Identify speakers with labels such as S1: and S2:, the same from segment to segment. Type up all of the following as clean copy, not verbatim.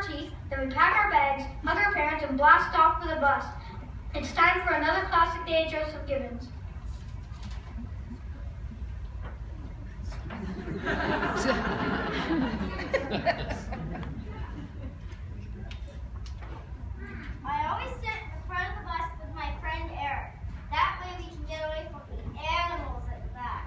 S1: our teeth, then we pack our bags, hug our parents, and blast off for the bus. It's time for another classic day at Joseph Gibbons.
S2: I always sit in the front of the bus with my friend Eric. That way we can get away from the animals at the back.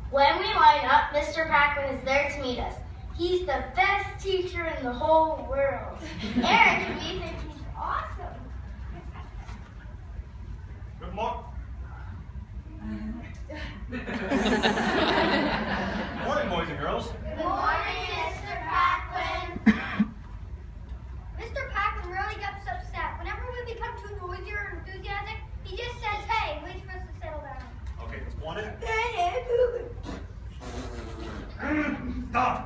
S2: When we line up, Mr. Packman is there to meet us. He's the best teacher in the whole world. Eric, we think he's awesome.
S3: Good morning. Morning, boys and girls.
S2: Good morning, Mr. Packman.
S1: Mr. Packman really gets upset. Whenever we become too noisy or enthusiastic, he just says, hey, wait for us to settle down.
S3: Okay, let's go on in.
S4: Stop!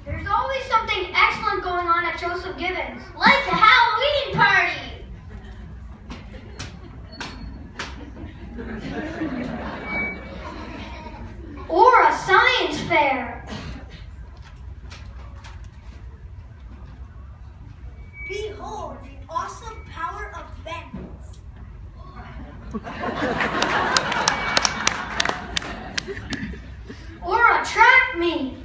S1: There's always something excellent going on at Joseph Gibbons, like a Halloween party. Or a science fair.
S2: Behold the awesome power of bandits.
S1: Or a track meet.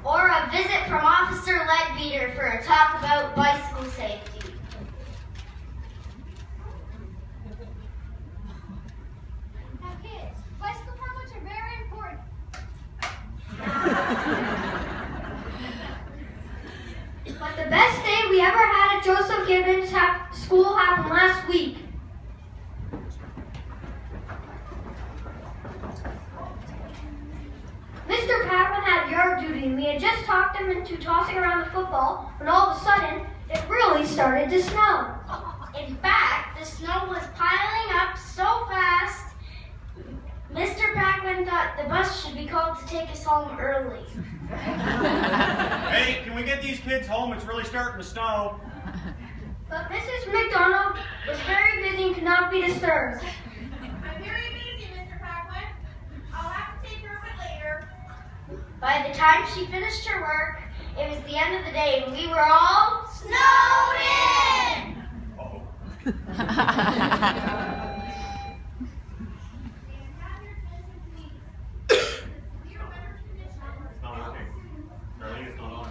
S2: Or a visit from Officer Leadbeater for a talk about bicycle safety. Now kids, bicycle helmets are very important.
S1: But the best day we ever had at Joseph Gibbons school happened last week. Mr. Packman had yard duty and we had just talked him into tossing around the football when all of a sudden it really started to snow.
S2: In fact, the snow was piling up so fast, Mr. Packman thought the bus should be called to take us home early.
S3: Hey, can we get these kids home? It's really starting to snow.
S1: But Mrs. McDonald was very busy and could not be disturbed.
S5: I'm very busy, Mr. Packman. I'll have to take care of it later.
S2: By the time she finished her work, it was the end of the day and we were all snowed in!
S3: Uh-oh. It's not working. Darlene, it's not on.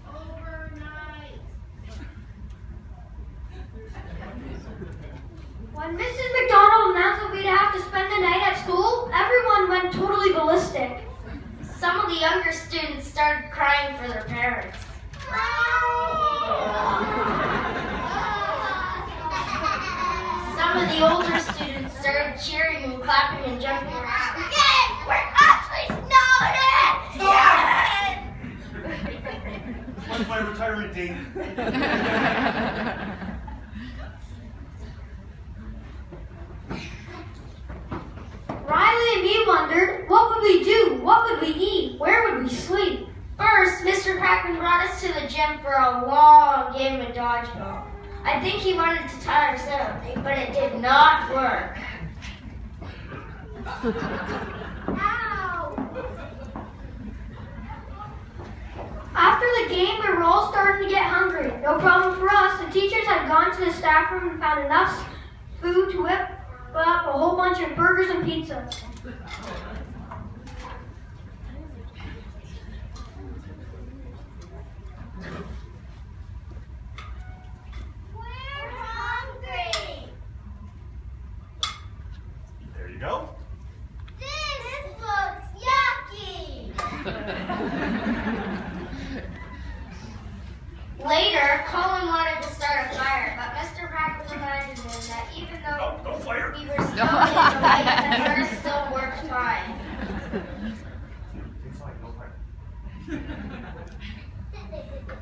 S5: Overnight.
S1: When Mrs. McDonald announced that we'd have to spend the night at school, everyone went totally ballistic.
S2: Some of the younger students started crying for their parents. Some of the older students started cheering and clapping and jumping around. Yay! We're actually snowed in! Yay!
S3: What's my retirement date?
S1: Riley and me wondered, what would we do? What would we eat? Where would we sleep?
S2: First, Mr. Packman brought us to the gym for a long game of dodgeball. I think he wanted to tire us out, but it did not work.
S1: After the game, we were all starting to get hungry. No problem for us. The teachers had gone to the staff room and found enough food to whip up a whole bunch of burgers and pizzas.
S2: We're hungry.
S3: There you go.
S2: This looks yucky. Later, Colin wanted to start a fire, but Mr. Packman reminded him that even though
S3: No fire.
S2: we were snowed in, the light at first still worked fine.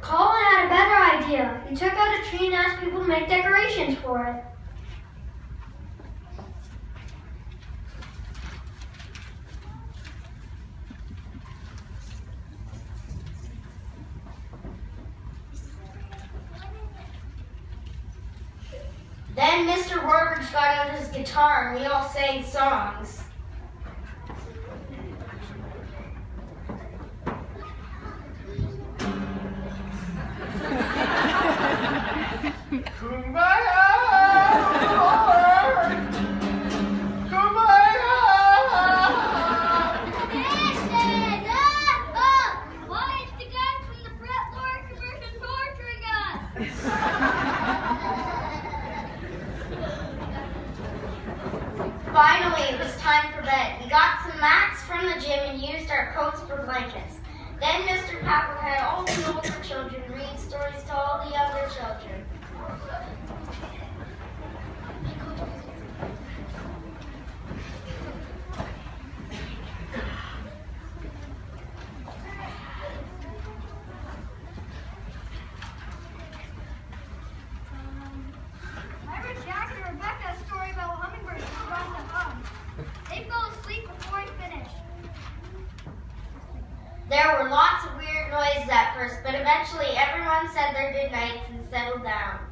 S1: Colin had a better idea. He took out a tree and asked people to make decorations for it.
S2: Then Mr. Rorbridge got out his guitar and we all sang songs. Finally, it was time for bed. We got some mats from the gym and used our coats for blankets. Then Mr. Packard had all the older children read stories to all the younger children.
S1: I read Jack and Rebecca's story about hummingbirds who run the hum. They fell asleep before he finished.
S2: There were lots of weird noises at first, but eventually everyone said their good nights and settled down.